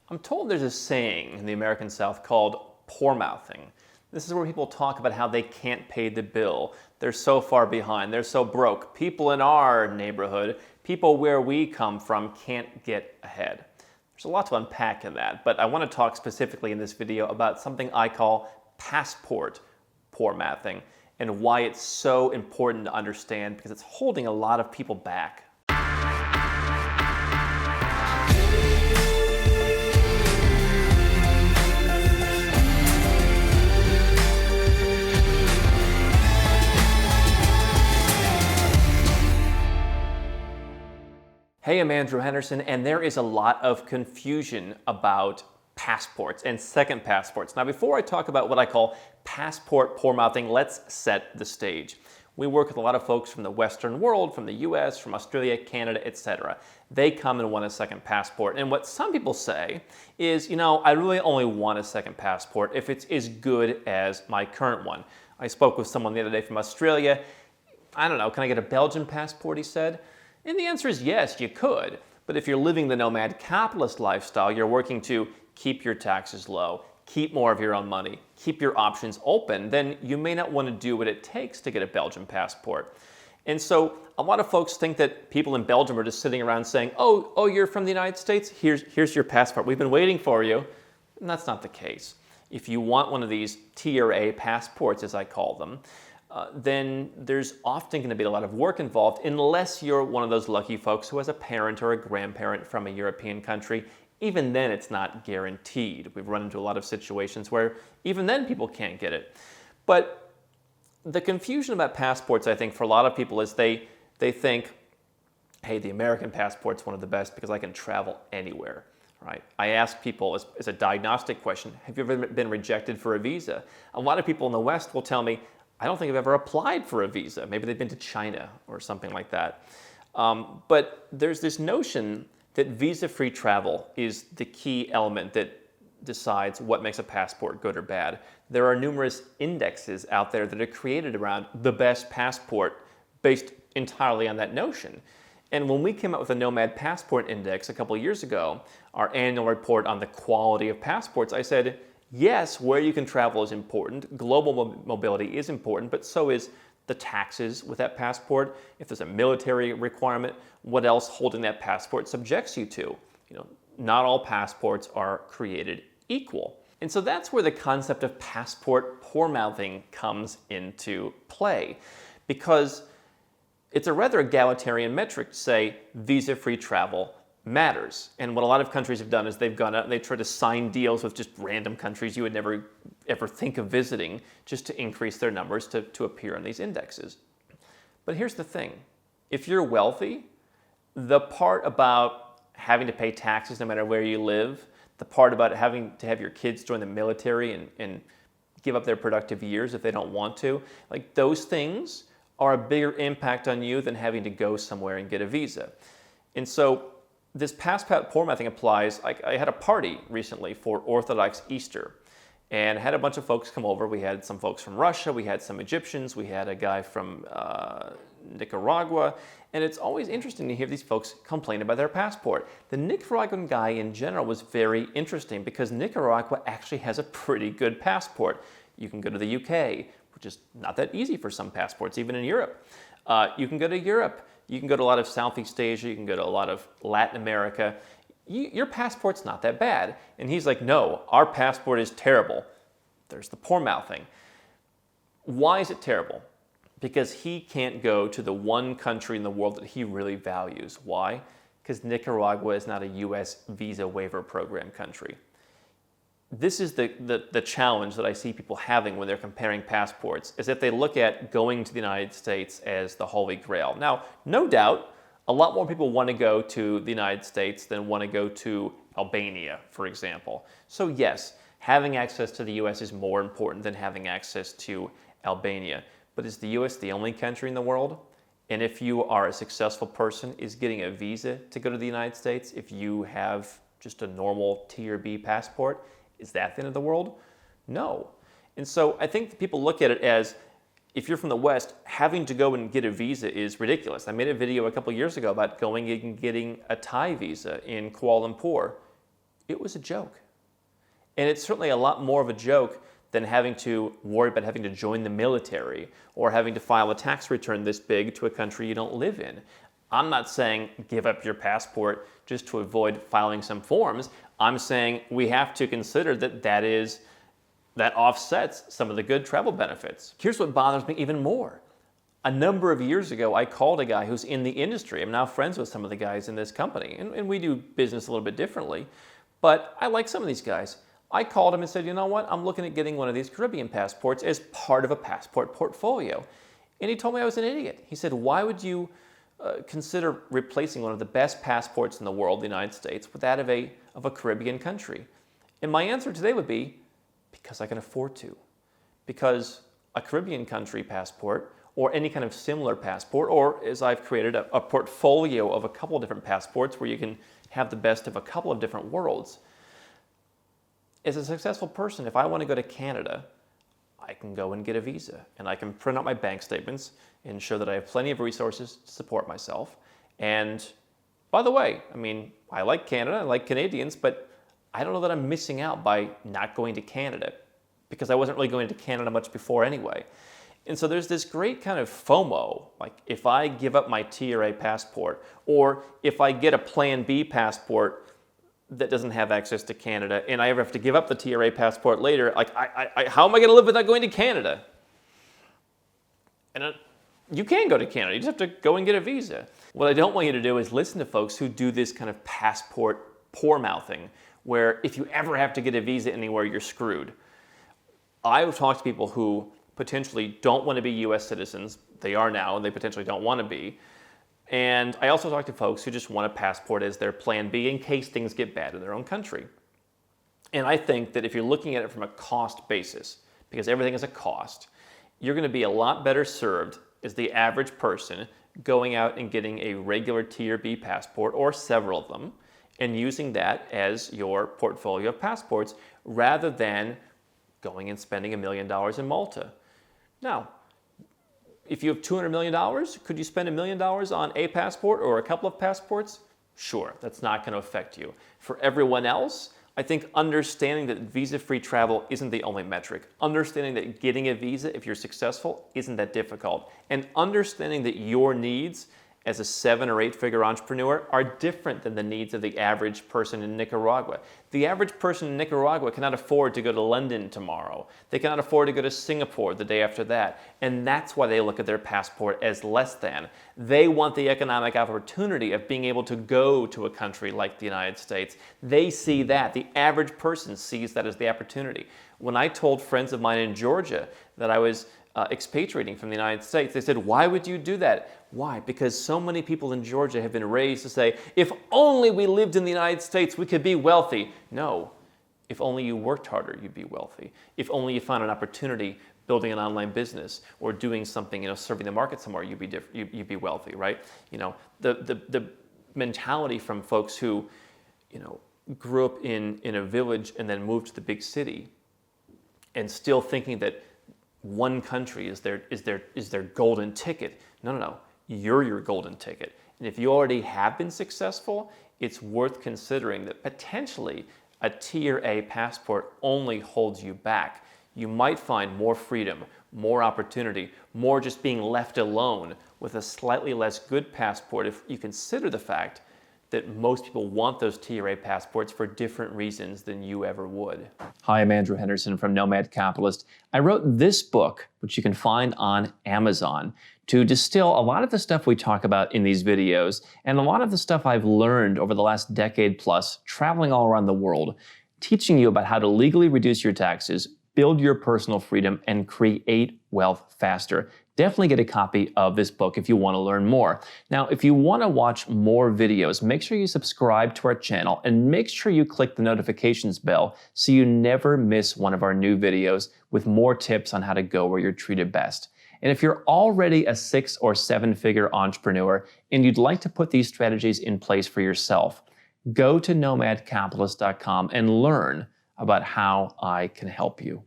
I'm told there's a saying in the American South called poor mouthing. This is where people talk about how they can't pay the bill. They're so far behind. They're so broke. People in our neighborhood, people where we come from, can't get ahead. There's a lot to unpack in that, but I want to talk specifically in this video about something I call passport poor mouthing and why it's so important to understand because it's holding a lot of people back. Hey, I'm Andrew Henderson, and there is a lot of confusion about passports and second passports. Now, before I talk about what I call passport poor mouthing, let's set the stage. We work with a lot of folks from the Western world, from the US, from Australia, Canada, etc. They come and want a second passport. And what some people say is, I really only want a second passport if it's as good as my current one. I spoke with someone the other day from Australia. I don't know, can I get a Belgian passport, he said. And the answer is yes, you could. But if you're living the nomad capitalist lifestyle, you're working to keep your taxes low, keep more of your own money, keep your options open, then you may not want to do what it takes to get a Belgian passport. And so a lot of folks think that people in Belgium are just sitting around saying, oh, you're from the United States? Here's your passport. We've been waiting for you. And that's not the case. If you want one of these Tier A passports, as I call them, then there's often going to be a lot of work involved unless you're one of those lucky folks who has a parent or a grandparent from a European country. Even then, it's not guaranteed. We've run into a lot of situations where even then people can't get it. But the confusion about passports, I think, for a lot of people is they think, hey, the American passport's one of the best because I can travel anywhere. Right? I ask people as a diagnostic question, have you ever been rejected for a visa? A lot of people in the West will tell me, I don't think I've ever applied for a visa. Maybe they've been to China or something like that. But there's this notion that visa-free travel is the key element that decides what makes a passport good or bad. There are numerous indexes out there that are created around the best passport based entirely on that notion. And when we came up with the Nomad Passport Index a couple years ago, our annual report on the quality of passports, I said, yes, where you can travel is important. Global mobility is important, but so is the taxes with that passport. If there's a military requirement, what else holding that passport subjects you to? Not all passports are created equal. And so that's where the concept of passport poor mouthing comes into play, because it's a rather egalitarian metric to say visa-free travel matters. And what a lot of countries have done is they've gone out and they try to sign deals with just random countries you would never ever think of visiting just to increase their numbers to appear on these indexes. But here's the thing. If you're wealthy, the part about having to pay taxes no matter where you live, the part about having to have your kids join the military and give up their productive years if they don't want to, like those things are a bigger impact on you than having to go somewhere and get a visa. And so this passport poor mouthing applies. I had a party recently for Orthodox Easter and had a bunch of folks come over. We had some folks from Russia, we had some Egyptians, we had a guy from Nicaragua, and it's always interesting to hear these folks complain about their passport. The Nicaraguan guy in general was very interesting because Nicaragua actually has a pretty good passport. You can go to the UK, which is not that easy for some passports, even in Europe. You can go to Europe. You can go to a lot of Southeast Asia, you can go to a lot of Latin America. Your passport's not that bad. And he's like, no, our passport is terrible. There's the poor mouthing. Why is it terrible? Because he can't go to the one country in the world that he really values. Why? Because Nicaragua is not a US visa waiver program country. This is the challenge that I see people having when they're comparing passports, is that they look at going to the United States as the holy grail. Now, no doubt, a lot more people want to go to the United States than want to go to Albania, for example. So yes, having access to the US is more important than having access to Albania. But is the US the only country in the world? And if you are a successful person, is getting a visa to go to the United States, if you have just a normal Tier B passport, is that the end of the world? No. And so I think that people look at it as, if you're from the West, having to go and get a visa is ridiculous. I made a video a couple years ago about going and getting a Thai visa in Kuala Lumpur. It was a joke. And it's certainly a lot more of a joke than having to worry about having to join the military or having to file a tax return this big to a country you don't live in. I'm not saying give up your passport just to avoid filing some forms. I'm saying we have to consider that offsets some of the good travel benefits. Here's what bothers me even more. A number of years ago, I called a guy who's in the industry. I'm now friends with some of the guys in this company, and we do business a little bit differently, but I like some of these guys. I called him and said, you know what, I'm looking at getting one of these Caribbean passports as part of a passport portfolio. And he told me I was an idiot. He said, why would you consider replacing one of the best passports in the world, the United States, with that of a Caribbean country? And my answer today would be, because I can afford to. Because a Caribbean country passport, or any kind of similar passport, or as I've created a portfolio of a couple of different passports where you can have the best of a couple of different worlds. As a successful person, if I want to go to Canada, I can go and get a visa, and I can print out my bank statements and show that I have plenty of resources to support myself. And by the way, I mean, I like Canada, I like Canadians, but I don't know that I'm missing out by not going to Canada, because I wasn't really going to Canada much before anyway. And so there's this great kind of FOMO, like if I give up my Tier A passport, or if I get a Plan B passport that doesn't have access to Canada, and I ever have to give up the Tier A passport later, like how am I going to live without going to Canada? And you can go to Canada, you just have to go and get a visa. What I don't want you to do is listen to folks who do this kind of passport poor-mouthing, where if you ever have to get a visa anywhere, you're screwed. I've talked to people who potentially don't want to be US citizens. They are now, and they potentially don't want to be. And I also talk to folks who just want a passport as their plan B in case things get bad in their own country. And I think that if you're looking at it from a cost basis, because everything is a cost, you're going to be a lot better served as the average person going out and getting a regular Tier B passport, or several of them, and using that as your portfolio of passports, rather than going and spending $1 million in Malta. Now, if you have $200 million, could you spend $1 million on a passport or a couple of passports? Sure, that's not going to affect you. For everyone else, I think understanding that visa-free travel isn't the only metric. Understanding that getting a visa, if you're successful, isn't that difficult. And understanding that your needs as a 7 or 8 figure entrepreneur are different than the needs of the average person in Nicaragua. The average person in Nicaragua cannot afford to go to London tomorrow. They cannot afford to go to Singapore the day after that. And that's why they look at their passport as less than. They want the economic opportunity of being able to go to a country like the United States. They see that. The average person sees that as the opportunity. When I told friends of mine in Georgia that I was expatriating from the United States, they said, why would you do that? Why? Because so many people in Georgia have been raised to say, if only we lived in the United States, we could be wealthy. No, if only you worked harder, you'd be wealthy. If only you found an opportunity building an online business or doing something, serving the market somewhere, you'd be wealthy, right? The mentality from folks who, grew up in a village and then moved to the big city, and still thinking that one country is their golden ticket. No. You're your golden ticket. And if you already have been successful, it's worth considering that potentially a Tier A passport only holds you back. You might find more freedom, more opportunity, more just being left alone with a slightly less good passport if you consider the fact that most people want those Tier A passports for different reasons than you ever would. Hi, I'm Andrew Henderson from Nomad Capitalist. I wrote this book, which you can find on Amazon, to distill a lot of the stuff we talk about in these videos and a lot of the stuff I've learned over the last decade plus traveling all around the world, teaching you about how to legally reduce your taxes, build your personal freedom, and create wealth faster. Definitely get a copy of this book if you want to learn more. Now, if you want to watch more videos, make sure you subscribe to our channel and make sure you click the notifications bell so you never miss one of our new videos with more tips on how to go where you're treated best. And if you're already a 6 or 7 figure entrepreneur and you'd like to put these strategies in place for yourself, go to nomadcapitalist.com and learn about how I can help you.